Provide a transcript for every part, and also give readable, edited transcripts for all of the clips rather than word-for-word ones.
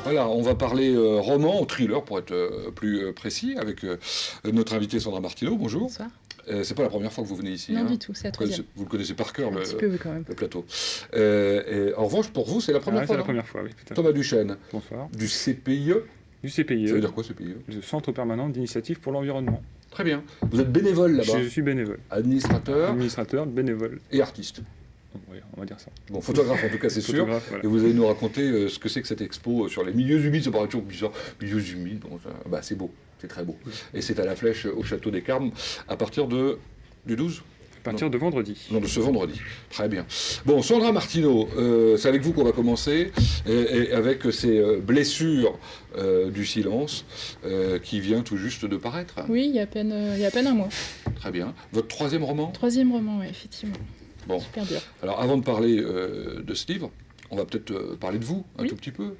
Voilà, on va parler roman ou thriller pour être plus précis avec notre invitée Sandra Martineau. Bonjour. Bonsoir. C'est pas la première fois que vous venez ici. Non, hein. du tout, c'est la troisième. Vous le connaissez par cœur, Un petit peu, oui, quand même. le plateau. Et en revanche, pour vous, c'est la première fois. C'est la première fois, oui. Tout à fait. Thomas Duchesne, Bonsoir. du CPIE. Du CPIE. Ça veut dire quoi, CPIE? Le Centre permanent d'initiative pour l'environnement. Très bien. Vous êtes bénévole là-bas. Je suis bénévole. Administrateur Administrateur, bénévole. et artiste. Oui, on va dire ça. Bon, photographe en tout cas, c'est sûr. Photographe, voilà. Et vous allez nous raconter ce que c'est que cette expo sur les milieux humides. Ça paraît toujours bizarre. Milieux humides, bon, c'est beau, c'est très beau. Et c'est à la Flèche, au Château des Carmes, à partir du 12 À partir de vendredi. Non, de ce vendredi. Très bien. Bon, Sandra Martineau, c'est avec vous qu'on va commencer, et avec ces blessures du silence qui vient tout juste de paraître. Oui, il y a à peine un mois. Très bien. Votre troisième roman? Troisième roman, oui, effectivement. Bon. Super dur. Alors, avant de parler de ce livre, on va peut-être parler de vous un tout petit peu.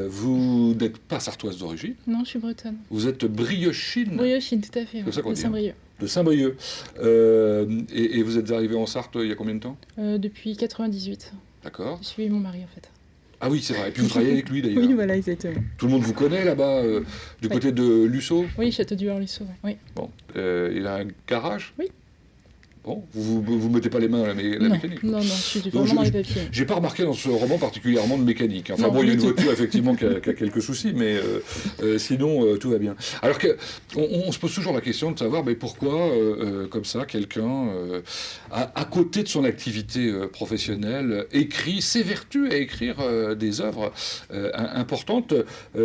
Vous n'êtes pas sartoise d'origine. Non, je suis bretonne. Vous êtes briochine. Briochine, tout à fait. C'est ça qu'on de dit, Saint-Brieuc. De Saint-Brieuc. Et vous êtes arrivé en Sarthe il y a combien de temps? Depuis 98. D'accord. Je suis mon mari, en fait. Ah oui, c'est vrai. Et puis vous travaillez avec lui d'ailleurs. Oui, voilà, exactement. Tout le monde vous connaît là-bas, du côté de Lussot? Oui, Château du Hors-Lussot, oui. Bon. Il a un garage? Oui. Bon, vous mettez pas les mains à la mécanique? Non, je suis Donc, vraiment dans les papiers. J'ai pas remarqué dans ce roman particulièrement de mécanique. Enfin Non, bon, il y a du une tout. voiture effectivement qui a quelques soucis, mais sinon tout va bien. Alors on se pose toujours la question de savoir mais pourquoi, comme ça, quelqu'un, à côté de son activité professionnelle, s'évertue à écrire des œuvres importantes.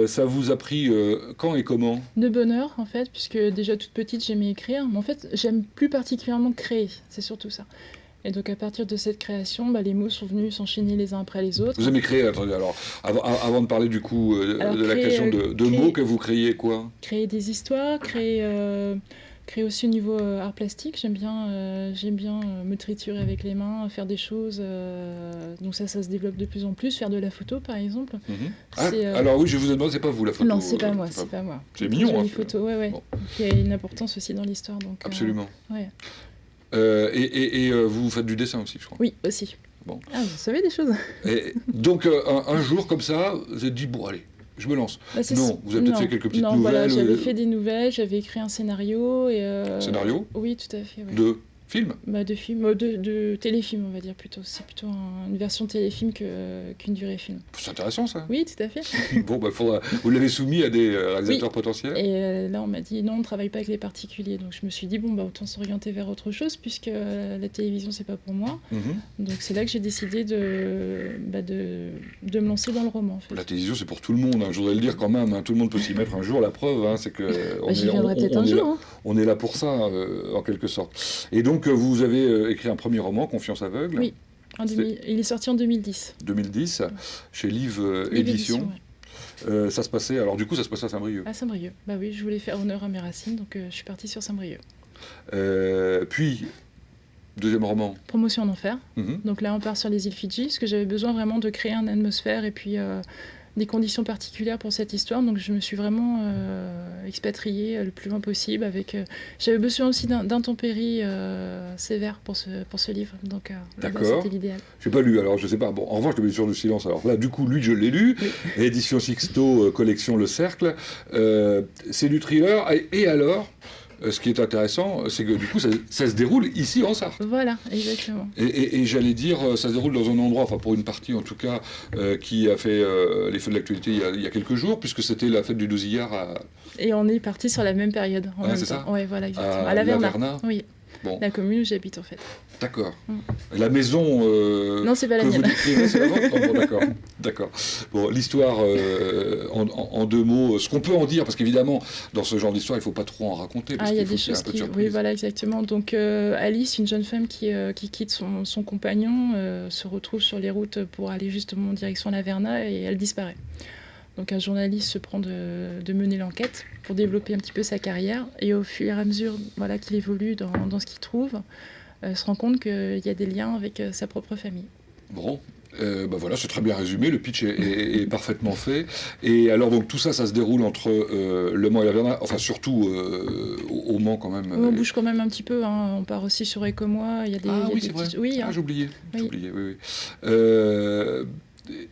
Ça vous a pris quand et comment? De bonne heure, en fait, puisque déjà toute petite, j'aimais écrire. Mais en fait, j'aime plus particulièrement créer. C'est surtout ça. Et donc à partir de cette création, les mots sont venus s'enchaîner les uns après les autres. Vous aimez créer, attendez, alors, avant de parler du coup Alors, de la création de mots, que vous créez quoi? Créer des histoires, créer aussi au niveau art plastique. J'aime bien me triturer avec les mains, faire des choses. Donc ça se développe de plus en plus. Faire de la photo, par exemple. Alors oui, je vous ai demandé, c'est pas vous la photo? Non, c'est pas moi, c'est pas moi. C'est mignon. Une photo, ouais. Bon. Qui a une importance aussi dans l'histoire. Donc, Absolument. Ouais. Et vous faites du dessin aussi, je crois. Oui, aussi. Bon. Ah, vous savez des choses. Et donc un jour comme ça, vous êtes dit bon allez, je me lance. Non, vous avez peut-être fait quelques petites nouvelles. Voilà, j'avais fait des nouvelles, j'avais écrit un scénario et. Scénario? Oui, tout à fait. Ouais. De film? De film, de téléfilm, on va dire plutôt. C'est plutôt une version téléfilm qu'une durée film. C'est intéressant ça. Oui, tout à fait. Bon, vous l'avez soumis à des réalisateurs potentiels? Et là, on m'a dit non, on ne travaille pas avec les particuliers. Donc je me suis dit bon, autant s'orienter vers autre chose puisque la télévision, c'est pas pour moi. Donc c'est là que j'ai décidé de me lancer dans le roman. En fait. La télévision, c'est pour tout le monde. Je voudrais le dire quand même. Tout le monde peut s'y mettre un jour. La preuve, c'est que j'y viendrai peut-être un jour. On est là pour ça, en quelque sorte. Et donc, vous avez écrit un premier roman, Confiance aveugle. Oui, il est sorti en 2010. 2010, chez Livre Édition. Ouais. Ça se passait à Saint-Brieuc. À Saint-Brieuc, oui, je voulais faire honneur à mes racines, donc je suis partie sur Saint-Brieuc. Puis, deuxième roman. Promotion en enfer. Donc là, on part sur les îles Fidji, parce que j'avais besoin vraiment de créer une atmosphère et puis des conditions particulières pour cette histoire. Donc je me suis vraiment expatriée le plus loin possible. J'avais besoin aussi d'intempéries sévères pour ce livre. Donc d'accord. C'était l'idéal. Je n'ai pas lu, alors je ne sais pas. Bon, en revanche, le Blessure du silence. Alors là, du coup, lui, je l'ai lu. Oui. Édition Sixto, collection Le Cercle. C'est du thriller. Et alors, ce qui est intéressant, c'est que du coup, ça se déroule ici en Sarthe. Voilà, exactement. Et j'allais dire, ça se déroule dans un endroit, enfin pour une partie en tout cas, qui a fait les feux de l'actualité il y a quelques jours, puisque c'était la fête du 12 à... Et on est parti sur la même période. C'est ça? Oui, voilà, exactement. À Laverna. Oui. Bon. La commune où j'habite en fait. D'accord. La maison. Non, c'est pas la mienne. C'est la vôtre? Bon, d'accord. Bon, l'histoire en deux mots. Ce qu'on peut en dire, parce qu'évidemment, dans ce genre d'histoire, il ne faut pas trop en raconter. Parce il y a des choses qui. Oui, voilà, exactement. Donc, Alice, une jeune femme qui quitte son compagnon, se retrouve sur les routes pour aller justement en direction Laverna et elle disparaît. Donc un journaliste se prend de mener l'enquête pour développer un petit peu sa carrière. Et au fur et à mesure qu'il évolue dans ce qu'il trouve, se rend compte qu'il y a des liens avec sa propre famille. Bon, Voilà, c'est très bien résumé, le pitch est parfaitement fait. Et alors, donc, tout ça, ça se déroule entre Le Mans et Laverna, enfin, surtout au Mans, quand même. On bouge quand même un petit peu, hein. On part aussi sur Écomois, il y a des... Ah il y a oui, des c'est vrai. petites- Oui, hein. Ah, j'oubliais. Oui. J'oubliais, oui.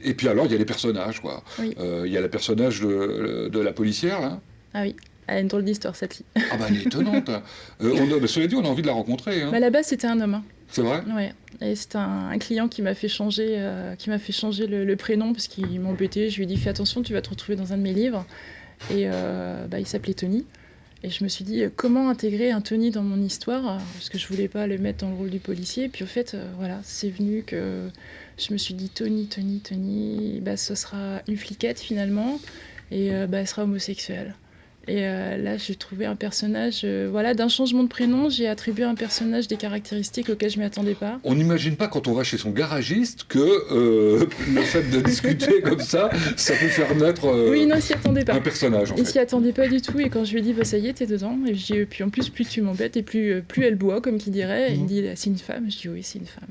Et puis alors, il y a les personnages, quoi. Oui. Il y a le personnage de la policière, là. Ah oui, elle a une drôle d'histoire, cette fille. Ah bah, elle est étonnante. Cela dit, on a envie de la rencontrer. Hein. Bah, là-bas, c'était un homme, hein. C'est vrai? Ouais. Et c'est un client qui m'a fait changer, le prénom parce qu'il m'embêtait. Je lui ai dit fais attention, tu vas te retrouver dans un de mes livres. Et il s'appelait Tony. Et je me suis dit comment intégrer un Tony dans mon histoire parce que je voulais pas le mettre dans le rôle du policier. Et puis au fait, voilà, c'est venu que je me suis dit Tony, ce sera une fliquette finalement et elle sera homosexuelle. Et là, j'ai trouvé un personnage, d'un changement de prénom, j'ai attribué à un personnage des caractéristiques auxquelles je ne m'y attendais pas. On n'imagine pas quand on va chez son garagiste que le fait de discuter comme ça peut faire naître Oui, non, il s'y attendait pas. un personnage. Il s'y attendait pas du tout. Et quand je lui ai dit, ça y est, t'es dedans. Et puis en plus, plus tu m'embêtes et plus elle boit, comme qui dirait. Et il me dit, c'est une femme. Je dis, oui, c'est une femme.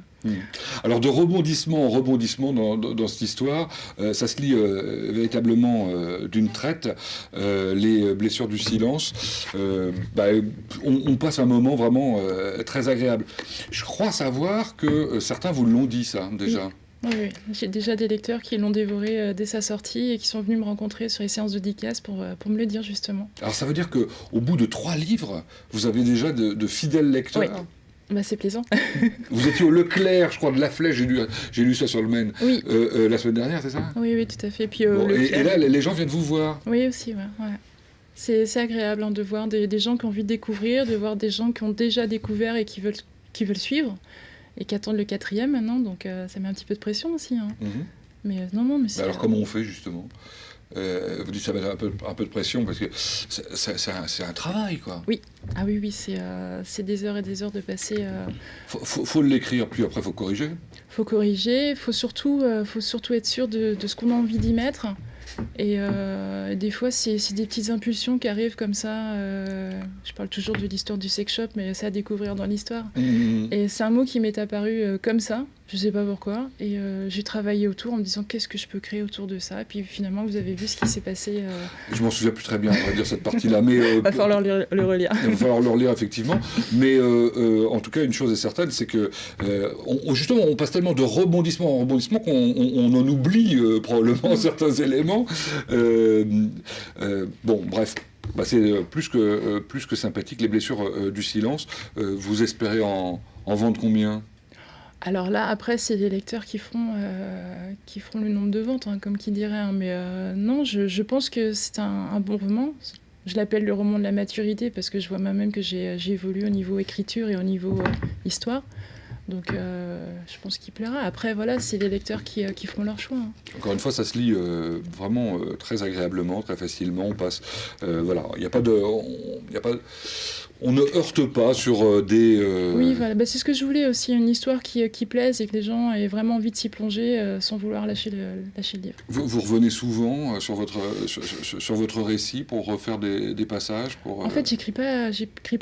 Alors de rebondissement en rebondissement dans cette histoire, ça se lit véritablement d'une traite, les blessures du silence. On passe un moment vraiment très agréable. Je crois savoir que certains vous l'ont dit ça déjà. Oui. J'ai déjà des lecteurs qui l'ont dévoré dès sa sortie et qui sont venus me rencontrer sur les séances de DICAS pour me le dire justement. Alors ça veut dire qu'au bout de 3 livres, vous avez déjà de fidèles lecteurs. Oui. Bah, c'est plaisant. Vous étiez au Leclerc, je crois, de la Flèche, j'ai lu ça sur le Maine, oui. La semaine dernière, c'est ça? Oui, tout à fait. Puis, et là, les gens viennent vous voir. Oui, aussi, ouais. C'est agréable de voir des gens qui ont envie de découvrir, de voir des gens qui ont déjà découvert et qui veulent suivre, et qui attendent le 4e maintenant, donc ça met un petit peu de pression aussi. Hein. Mais non, mais c'est... Alors comment on fait, justement? Vous dites ça met un peu de pression parce que c'est un travail, quoi. Oui, c'est des heures et des heures de passer. Faut l'écrire, puis après faut corriger. Faut corriger, faut surtout être sûr de ce qu'on a envie d'y mettre. Et des fois, c'est des petites impulsions qui arrivent comme ça. Je parle toujours de l'histoire du sex shop, mais c'est à découvrir dans l'histoire. Et c'est un mot qui m'est apparu comme ça, je sais pas pourquoi. Et j'ai travaillé autour en me disant qu'est-ce que je peux créer autour de ça. Et puis finalement, vous avez vu ce qui s'est passé. Je m'en souviens plus très bien, on va dire, cette partie-là. Mais il va falloir le relire. Il va falloir le relire, effectivement. Mais en tout cas, une chose est certaine, c'est que justement, on passe tellement de rebondissement en rebondissement qu'on en oublie probablement certains éléments. Bref. C'est plus que sympathique, les blessures du silence. Vous espérez en vendre combien? Alors là, après, c'est les lecteurs qui feront le nombre de ventes, hein, comme qui dirait. Hein. Mais non, je pense que c'est un bon roman. Je l'appelle le roman de la maturité parce que je vois moi-même que j'ai évolué au niveau écriture et au niveau histoire. Donc je pense qu'il plaira. Après, voilà, c'est les lecteurs qui feront leur choix. Hein. Encore une fois, ça se lit vraiment très agréablement, très facilement. On passe, il n'y a pas de... On ne heurte pas sur des... Oui, voilà. C'est ce que je voulais aussi, une histoire qui plaise et que les gens aient vraiment envie de s'y plonger sans vouloir lâcher le livre. Vous revenez souvent sur votre récit pour refaire des passages En fait, j'écris pas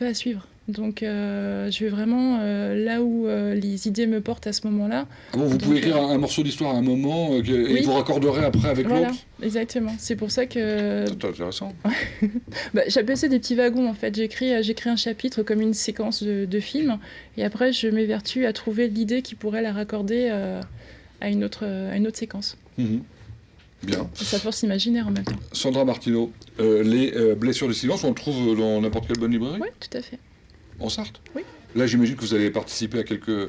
à suivre. Donc je vais vraiment là où les idées me portent à ce moment-là. Ah bon, vous pouvez écrire un morceau d'histoire à un moment et vous raccorderez après avec l'autre. Exactement. C'est pour ça que... C'est intéressant. J'appelle ça des petits wagons en fait. J'écris un chapitre comme une séquence de film et après je m'évertue à trouver l'idée qui pourrait la raccorder à une autre séquence. Bien. Et sa force imaginaire en même temps. Sandra Martineau, les blessures du silence, on le trouve dans n'importe quelle bonne librairie? Oui, tout à fait. En Sarthe? Oui. Là, j'imagine que vous allez participer à quelques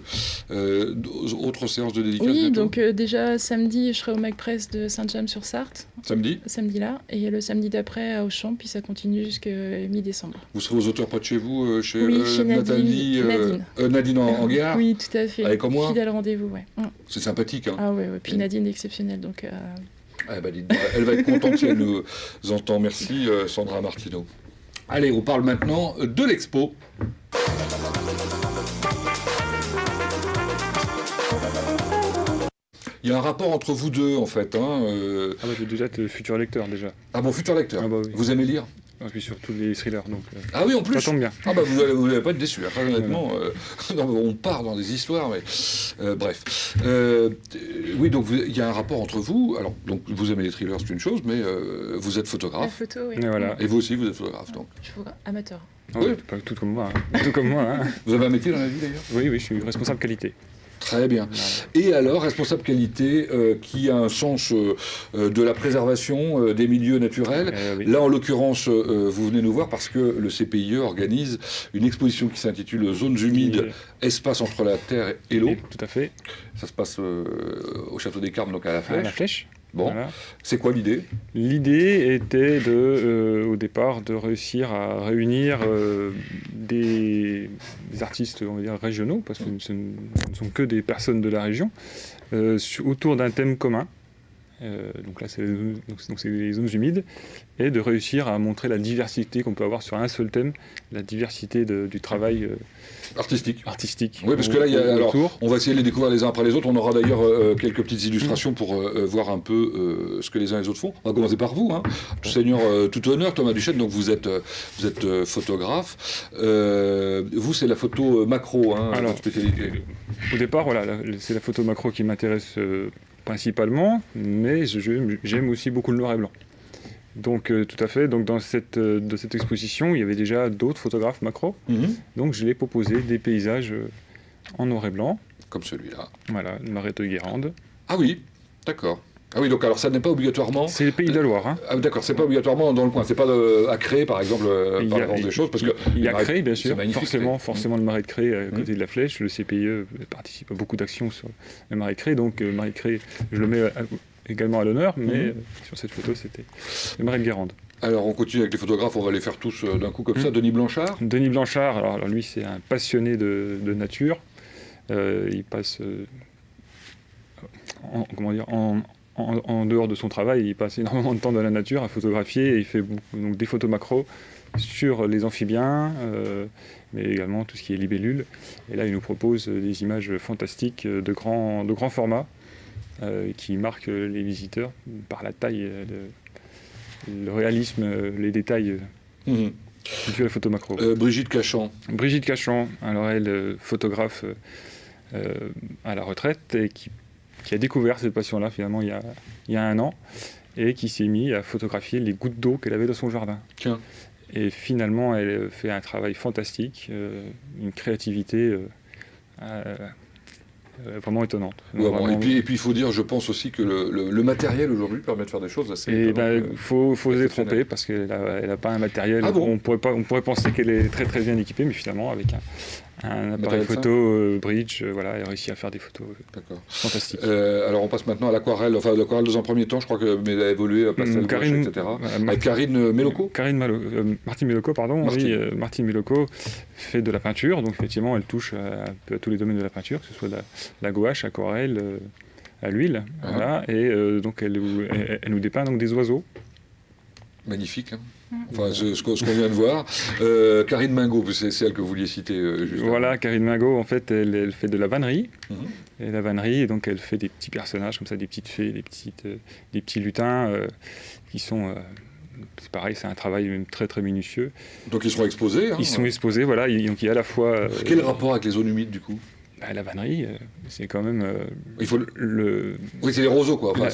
autres séances de dédicaces. Oui, bientôt. donc déjà samedi, je serai au MacPress de Saint-James-sur-Sarthe. Samedi? Samedi là. Et le samedi d'après à Auchan, puis ça continue jusqu'à mi-décembre. Vous serez aux auteurs près de chez vous, chez Nadine en Guerre? Oui, tout à fait. Avec moi? Fidèle rendez-vous, ouais. C'est sympathique, hein? Ah ouais. Puis Nadine est exceptionnelle, donc... Elle va être contente si elle nous entend. Merci Sandra Martineau. Allez, on parle maintenant de l'expo. Il y a un rapport entre vous deux, en fait. Hein, je vais déjà être futur lecteur, déjà. Ah bon, futur lecteur. Ah bah oui. Vous aimez lire? Et puis sur tous les thrillers, donc Ah oui, en ça plus. tombe bien. Ah bah vous n'allez pas être déçu, hein, très honnêtement. Non, mais on part dans des histoires, mais bref. Oui, donc il y a un rapport entre vous. Alors, donc vous aimez les thrillers, c'est une chose, mais vous êtes La photographe. photo, oui. Et voilà. Et vous aussi, vous êtes photographe, donc. Je suis amateur. Ah Oui. ouais, pas tout comme moi. Tout comme moi. Hein. Vous avez un métier dans la vie, d'ailleurs? Oui, oui, je suis responsable qualité. Très bien. Voilà. Et alors, responsable qualité qui a un sens de la préservation des milieux naturels. Oui. Là, en l'occurrence, vous venez nous voir parce que le CPIE organise une exposition qui s'intitule Zones humides, espace entre la terre et l'eau. Oui, tout à fait. Ça se passe au Château des Carmes, donc à la À Flèche. la flèche. Bon, Voilà. c'est quoi l'idée? L'idée était au départ de réussir à réunir des artistes, on va dire, régionaux, parce que ce ne sont que des personnes de la région, autour d'un thème commun. Donc là, c'est les zones humides, et de réussir à montrer la diversité qu'on peut avoir sur un seul thème, la diversité du travail Artistique. artistique. Oui, parce que là, il y a, alors, autour. on va essayer de les découvrir les uns après les autres. On aura d'ailleurs quelques petites illustrations pour voir un peu ce que les uns et les autres font. On va commencer par vous, hein. Seigneur tout honneur, Thomas Duchesne, donc vous êtes photographe. Vous, c'est la photo macro, hein, Alors, votre spécialité. Au départ, voilà, c'est la photo macro qui m'intéresse principalement, mais j'aime aussi beaucoup le noir et blanc. Donc tout à fait, donc de cette exposition, il y avait déjà d'autres photographes macro, donc je l'ai proposé des paysages en noir et blanc. Comme celui-là. Voilà, le marais de Guérande. Ah oui, d'accord. Ah oui, donc alors ça n'est pas obligatoirement... C'est le pays de la Loire. Hein. Ah, d'accord, c'est pas obligatoirement dans le coin. C'est pas à créer, par exemple, par la force des choses, parce que... Il y a marais- Cré, bien c'est sûr, magnifique, forcément le marais de Cré à côté de la Flèche. Le CPIE participe à beaucoup d'actions sur le marais de Cré, donc le marais de Cré, je le mets également à l'honneur, mais sur cette photo, c'était le marais de Guérande. Alors on continue avec les photographes, on va les faire tous d'un coup comme ça. Denis Blanchard. Denis Blanchard, alors lui, c'est un passionné de nature. Il passe en dehors de son travail, il passe énormément de temps dans la nature à photographier et il fait donc des photos macro sur les amphibiens, mais également tout ce qui est libellules. Et là, il nous propose des images fantastiques de grand format qui marquent les visiteurs par la taille, le réalisme, les détails dus à la photo macro. Brigitte Cachan. Brigitte Cachan, alors elle, photographe à la retraite et qui a découvert cette passion-là finalement il y a 1 an et qui s'est mis à photographier les gouttes d'eau qu'elle avait dans son jardin. Tiens. Et finalement, elle fait un travail fantastique, une créativité vraiment étonnante. Ouais, bon, Vraiment. et puis il faut dire, je pense aussi que le matériel aujourd'hui permet de faire des choses assez Et étonnantes. il faut se exceptionnel. tromper parce qu'elle n'a pas un matériel. Ah bon on pourrait penser qu'elle est très très bien équipée, mais finalement avec un appareil Matériel photo bridge, voilà, elle réussit à faire des photos D'accord. fantastiques. Alors on passe maintenant à l'aquarelle, enfin l'aquarelle dans un premier temps, je crois que mais elle a évolué à pastel, Karine- gouache, etc. Mar- Avec Karine Mélocco. Martine Mélocco, pardon. Martine. Oui, Martine Mélocco fait de la peinture, donc effectivement elle touche un peu à tous les domaines de la peinture, que ce soit la gouache, aquarelle, à l'huile, voilà, et donc elle nous dépeint donc des oiseaux. Magnifique. Hein. Enfin, ce qu'on vient de voir. Karine Mingot, c'est celle que vous vouliez citer juste avant. Voilà, Karine Mingot, en fait, elle fait de la vannerie. Mhm. Et la vannerie, et donc elle fait des petits personnages comme ça, des petites fées, des petits lutins qui sont... c'est pareil, c'est un travail même très très minutieux. Donc ils seront exposés. Hein. Ils sont exposés, voilà, donc il y a à la fois... Quel rapport avec les zones humides du coup? La vannerie, c'est quand même Il faut Oui, c'est les roseaux quoi. Enfin,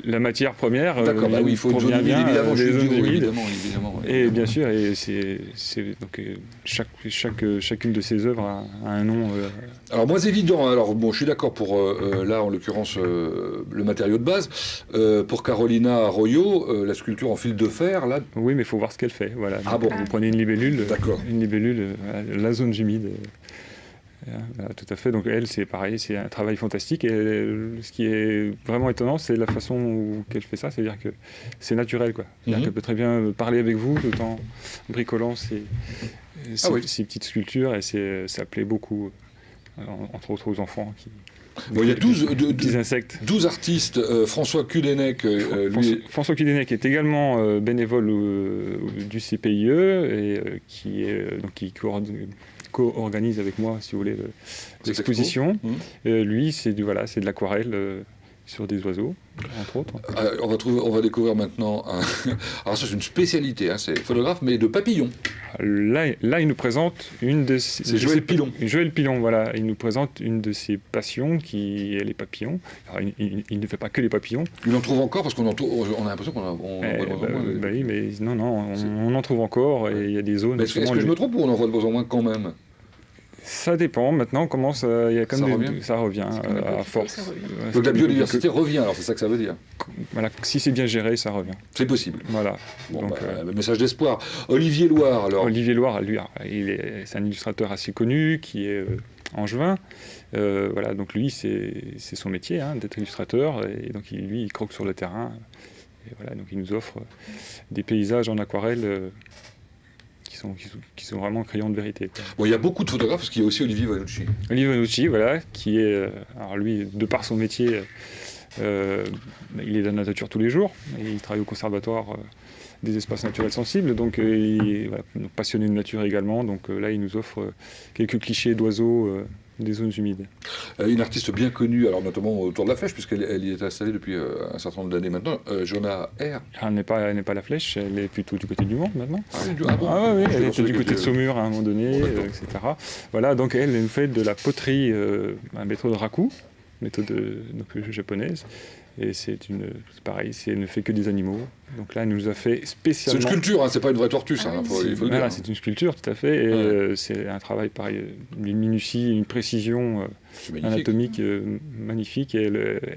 la matière première. D'accord, bah oui, il faut une zone provient humide, bien évidemment, des je zones suis dur, humides. évidemment. Et bien sûr, et donc chacune de ces œuvres a un nom. Alors moins évident, alors bon, je suis d'accord pour là en l'occurrence le matériau de base. Pour Carolina Arroyo, la sculpture en fil de fer, là. Oui, mais il faut voir ce qu'elle fait. Voilà. Ah bon. Vous prenez une libellule. D'accord. Une libellule, la zone humide. Voilà, tout à fait. Donc elle, c'est pareil, c'est un travail fantastique. Et ce qui est vraiment étonnant, c'est la façon qu'elle fait ça. C'est-à-dire que c'est naturel, quoi. C'est-à-dire qu'elle peut très bien parler avec vous tout en bricolant ses petites sculptures. Et ça plaît beaucoup, entre autres aux enfants qui. Bon, il y a 12 petits insectes. 12 artistes. François Cudenec, François Cudenec est également bénévole du CPIE et qui co-organise avec moi, si vous voulez, l'exposition. Lui, c'est de l'aquarelle sur des oiseaux, entre autres. On va découvrir maintenant alors ça c'est une spécialité, hein, c'est photographe, mais de papillons. Là, il nous présente une de ses... C'est Joël Pilon. Joël Pilon, voilà. Il nous présente une de ses passions, qui est les papillons. Alors, il ne fait pas que les papillons. Il en trouve encore, parce qu'on a l'impression qu'on en voit de moins en moins. Oui, mais non, on en trouve encore, et il y a des zones... Est-ce que je me trompe ou on en voit de moins en moins quand même? Ça dépend. Maintenant, il y a quand même ça revient à force. Donc la biodiversité revient, alors c'est ça que ça veut dire. Voilà, si c'est bien géré, ça revient. C'est possible. Voilà. Bon, message d'espoir. Olivier Loire, alors. Olivier Loire, lui, c'est un illustrateur assez connu qui est angevin. Voilà, donc lui, c'est son métier, hein, d'être illustrateur, et donc lui, il croque sur le terrain. Et voilà, donc il nous offre des paysages en aquarelle. Qui sont vraiment crayons de vérité. Bon, il y a beaucoup de photographes, parce qu'il y a aussi Olivier Vanucci. Olivier Vanucci, voilà, qui est... alors lui, de par son métier, il est dans la nature tous les jours, et il travaille au conservatoire des espaces naturels sensibles, donc il est passionné de nature également, donc là, il nous offre quelques clichés d'oiseaux des zones humides. Une artiste bien connue, alors notamment autour de la Flèche, puisqu'elle y est installée depuis un certain nombre d'années maintenant, Joanna R. Elle n'est pas la Flèche, elle est plutôt du côté du Mans maintenant. Oui, elle était du côté de Saumur à un moment donné, etc. Voilà, donc elle nous fait de la poterie à méthode raku, méthode japonaise. Et c'est pareil, elle ne fait que des animaux. Donc là, elle nous a fait spécialement... C'est une sculpture, hein, c'est pas une vraie tortue, ça. Il faut le dire. Voilà, c'est une sculpture, tout à fait. Et c'est un travail pareil, d'une minutie, une précision anatomique magnifique. Et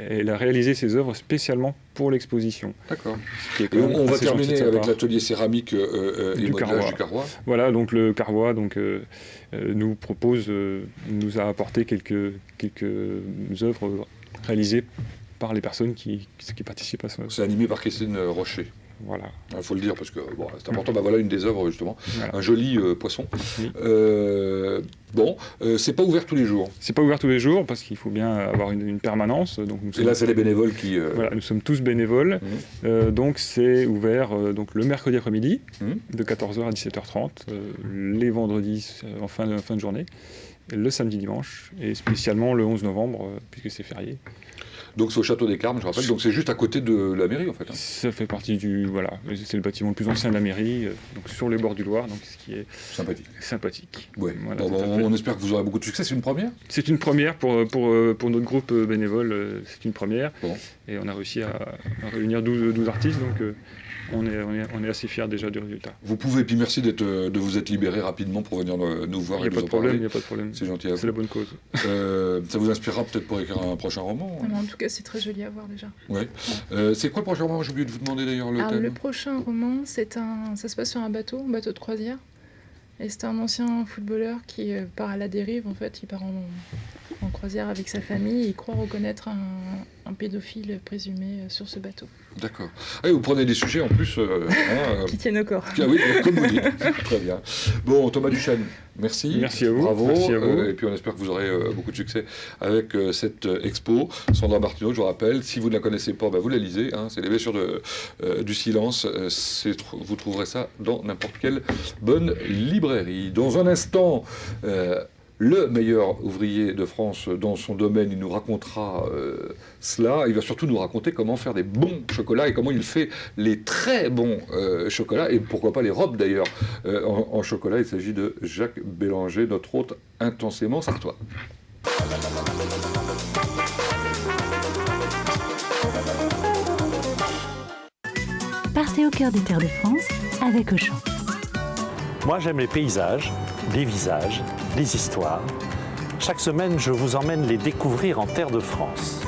elle a réalisé ses œuvres spécialement pour l'exposition. D'accord. On va terminer avec l'atelier céramique et modelage du Carrois. Voilà, donc le Carrois nous a apporté quelques œuvres réalisées par les personnes qui participent à ça. C'est animé par Christine Rocher. Voilà. Il faut le dire parce que c'est important. Voilà une des œuvres justement. Voilà. Un joli poisson. Oui. C'est pas ouvert tous les jours. C'est pas ouvert tous les jours parce qu'il faut bien avoir une permanence. Donc et là, c'est les bénévoles qui. Voilà, nous sommes tous bénévoles. Donc c'est ouvert le mercredi après-midi de 14h à 17h30, les vendredis en fin de journée, le samedi dimanche et spécialement le 11 novembre puisque c'est férié. Donc c'est au Château des Carmes, je rappelle, donc c'est juste à côté de la mairie en fait. Ça fait partie c'est le bâtiment le plus ancien de la mairie, donc sur les bords du Loir, donc ce qui est sympathique. Ouais. Voilà, on espère que vous aurez beaucoup de succès, c'est une première ? C'est une première pour notre groupe bénévole, c'est une première, et on a réussi à réunir 12 artistes, donc on est assez fiers déjà du résultat. Vous pouvez, puis merci de vous être libéré rapidement pour venir nous voir et nous en parler. Il n'y a pas de problème, c'est gentil à vous. C'est la bonne cause. Ça vous inspirera peut-être pour écrire un prochain roman En tout cas, c'est très joli à voir déjà. Ouais. C'est quoi le prochain roman ? J'ai oublié de vous demander d'ailleurs le thème. Le prochain roman, ça se passe sur un bateau de croisière. Et c'est un ancien footballeur qui part à la dérive, en fait. Il part en croisière avec sa famille. Il croit reconnaître un pédophile présumé sur ce bateau. D'accord. Ah, vous prenez des sujets en plus... qui tiennent au corps. Ah, oui, comme vous dites. Très bien. Bon, Thomas Duchesne, merci. Merci à vous. Bravo. Merci à vous. Et puis on espère que vous aurez beaucoup de succès avec cette expo. Sandra Martineau, je vous rappelle, si vous ne la connaissez pas, vous la lisez. Hein, c'est Les Blessures du silence. Vous trouverez ça dans n'importe quelle bonne librairie. Dans un instant... le meilleur ouvrier de France dans son domaine, il nous racontera cela. Il va surtout nous raconter comment faire des bons chocolats et comment il fait les très bons chocolats et pourquoi pas les robes d'ailleurs en chocolat. Il s'agit de Jacques Bélanger, notre hôte intensément sartois. Partez au cœur des terres de France avec Auchan. Moi, j'aime les paysages, les visages, les histoires. Chaque semaine, je vous emmène les découvrir en terre de France.